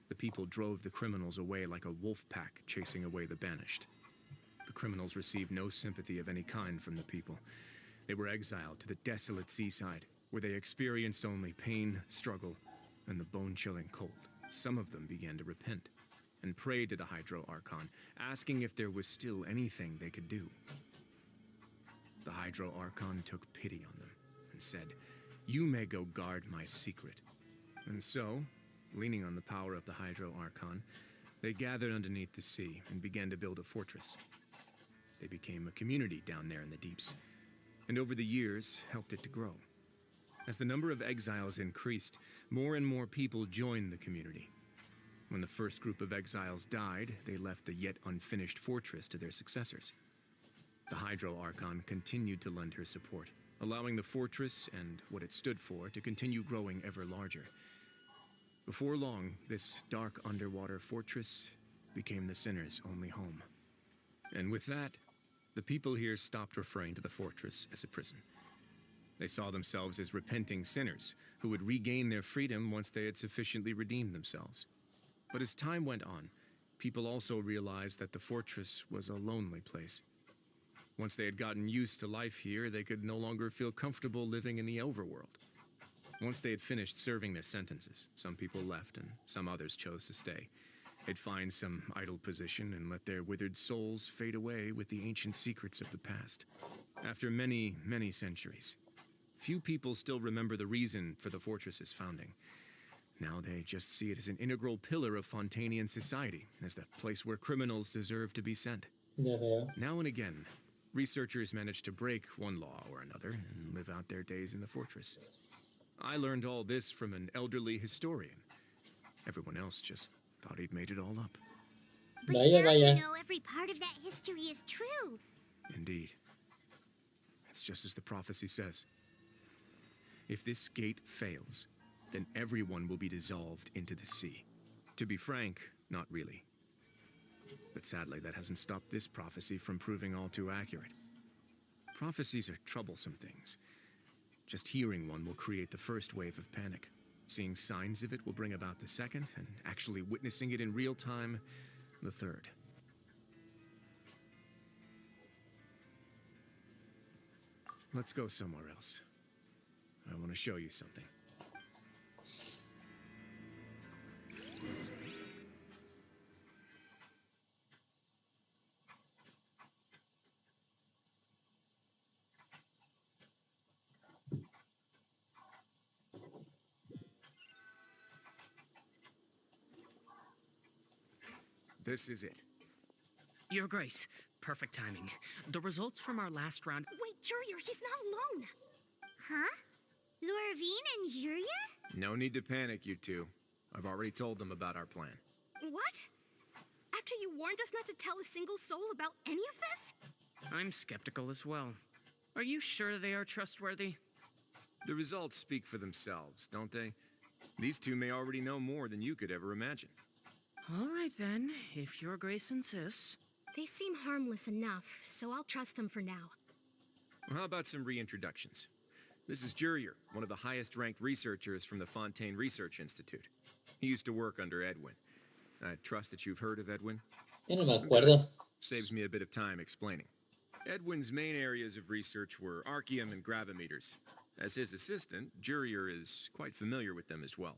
The people drove the criminals away like a wolf pack chasing away the banished. The criminals received no sympathy of any kind from the people. They were exiled to the desolate seaside, where they experienced only pain, struggle, and the bone-chilling cold. Some of them began to repent and prayed to the Hydro Archon, asking if there was still anything they could do. The Hydro Archon took pity on them and said, "You may go guard my secret." And so, leaning on the power of the Hydro Archon, they gathered underneath the sea and began to build a fortress. They became a community down there in the deeps, and over the years helped it to grow. As the number of exiles increased, more and more people joined the community. When the first group of exiles died, they left the yet unfinished fortress to their successors. The Hydro Archon continued to lend her support, allowing the fortress and what it stood for to continue growing ever larger. Before long, this dark underwater fortress became the sinner's only home. And with that, the people here stopped referring to the fortress as a prison. They saw themselves as repenting sinners who would regain their freedom once they had sufficiently redeemed themselves. But as time went on, people also realized that the fortress was a lonely place. Once they had gotten used to life here, they could no longer feel comfortable living in the overworld. Once they had finished serving their sentences, some people left and some others chose to stay. They'd find some idle position and let their withered souls fade away with the ancient secrets of the past. After many, many centuries, few people still remember the reason for the fortress's founding. Now they just see it as an integral pillar of Fontainian society, as the place where criminals deserve to be sent. Ya veo. Now and again, researchers manage to break one law or another and live out their days in the fortress. I learned all this from an elderly historian. Everyone else just thought he'd made it all up. But Vaya, now vaya. you know every part of that history is true. Indeed. It's just as the prophecy says. If this gate fails, then everyone will be dissolved into the sea. To be frank, not really. But sadly, that hasn't stopped this prophecy from proving all too accurate. Prophecies are troublesome things. Just hearing one will create the first wave of panic. Seeing signs of it will bring about the second, and actually witnessing it in real time, the third. Let's go somewhere else. I want to show you something. This is it. Your Grace, perfect timing. The results from our last round. Wait, Jurier, he's not alone. Huh? Lorvine and Jurier? No need to panic, you two. I've already told them about our plan. What? After you warned us not to tell a single soul about any of this? I'm skeptical as well. Are you sure they are trustworthy? The results speak for themselves, don't they? These two may already know more than you could ever imagine. All right then, if Your Grace insists. They seem harmless enough, so I'll trust them for now. Well, how about some reintroductions? This is Jurier, one of the highest-ranked researchers from the Fontaine Research Institute. He used to work under Edwin. I trust that you've heard of Edwin? Yo no me acuerdo. Saves me a bit of time explaining. Edwin's main areas of research were archaeum and gravimeters. As his assistant, Jurier is quite familiar with them as well.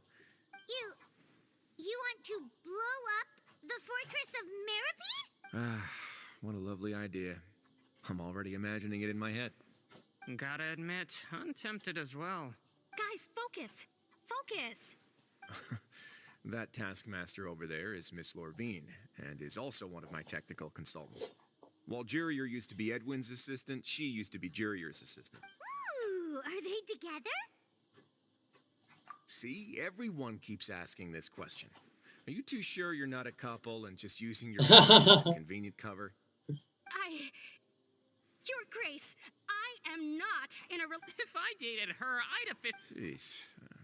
You want to blow up the Fortress of Meripede? Ah, what a lovely idea. I'm already imagining it in my head. Gotta admit, I'm tempted as well. Guys, focus! Focus! That taskmaster over there is Miss Lorvine, and is also one of my technical consultants. While Jurier used to be Edwin's assistant, she used to be Jurier's assistant. Ooh, are they together? See, everyone keeps asking this question. Are you too sure you're not a couple and just using your convenient cover? Your Grace, I am not in a If I dated her, I'd have fit. Jeez,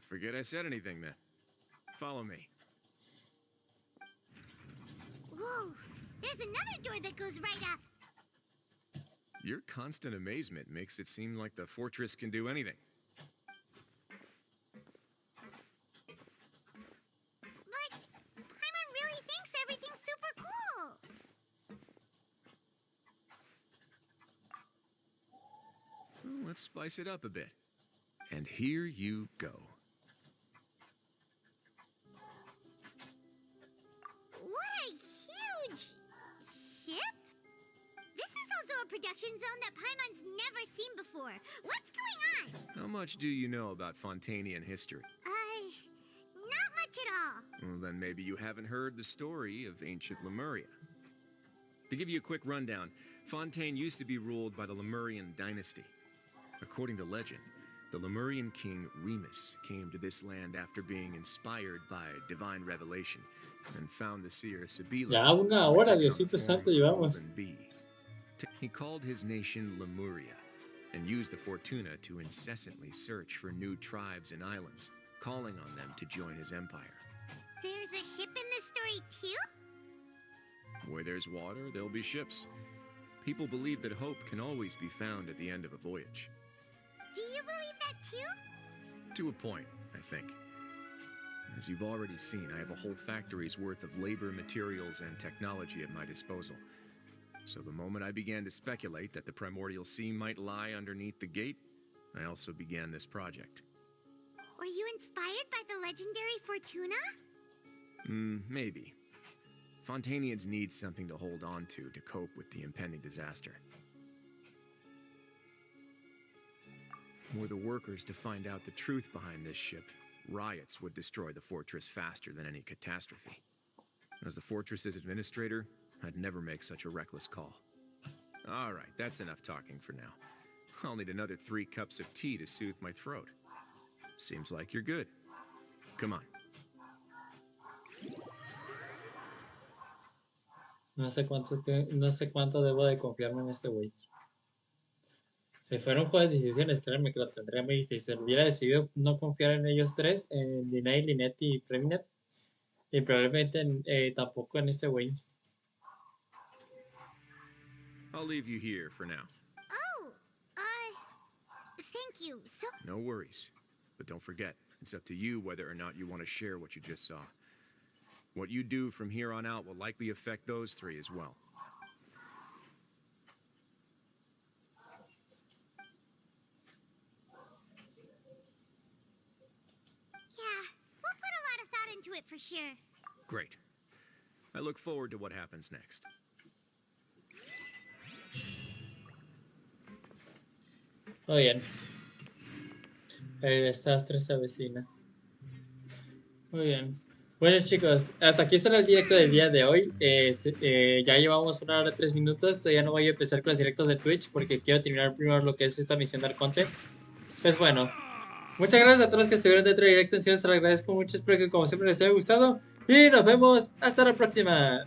forget I said anything then. Follow me. there's another door that goes right up. Your constant amazement makes it seem like the fortress can do anything. But Paimon really thinks everything's super cool. Well, let's spice it up a bit. And here you go. What a huge ship! This is also a production zone that Paimon's never seen before. What's going on? How much do you know about Fontanian history? Not much at all. Well, then maybe you haven't heard the story of ancient Lemuria. To give you a quick rundown, Fontaine used to be ruled by the Lemurian dynasty. According to legend, the Lemurian king Remus came to this land after being inspired by divine revelation and found the seer Sibila. Ya una hora, Diosito Santo, llevamos. He called his nation Lemuria and used the Fortuna to incessantly search for new tribes and islands, calling on them to join his empire. There's a ship in this story too? Where there's water, there'll be ships. People believe that hope can always be found at the end of a voyage. Do you believe that too? To a point, I think. As you've already seen, I have a whole factory's worth of labor, materials, and technology at my disposal. So the moment I began to speculate that the primordial sea might lie underneath the gate, I also began this project. Were you inspired by the legendary Fortuna? Maybe. Fontanians need something to hold on to cope with the impending disaster. Were the workers to find out the truth behind this ship, riots would destroy the fortress faster than any catastrophe. As the fortress's administrator, I'd never make such a reckless call. All right, that's enough talking for now. I'll need another 3 cups of tea to soothe my throat. Seems like you're good. Come on. No sé cuánto debo de confiarme en este güey. Si fuera un juego de decisiones, créanme que lo tendría muy difícil. Hubiera decidido no confiar en ellos tres, en Lyney, Lynette y Preminet. Y probablemente tampoco en este güey. I'll leave you here for now. Oh, thank you. So, No worries. But don't forget, it's up to you whether or not you want to share what you just saw. What you do from here on out will likely affect those 3 as well. yeah, we'll put a lot of thought into it for sure. Great. I look forward to what happens next. Muy bien. El desastre se avecina. Muy bien. Bueno, chicos, hasta aquí será el directo del día de hoy. Ya llevamos 1 hora 3 minutos. Todavía no voy a empezar con los directos de Twitch porque quiero terminar primero lo que es esta misión de Arconte. Pues bueno, muchas gracias a todos los que estuvieron dentro del directo. En serio, se lo agradezco mucho. Espero que como siempre les haya gustado. Y nos vemos hasta la próxima.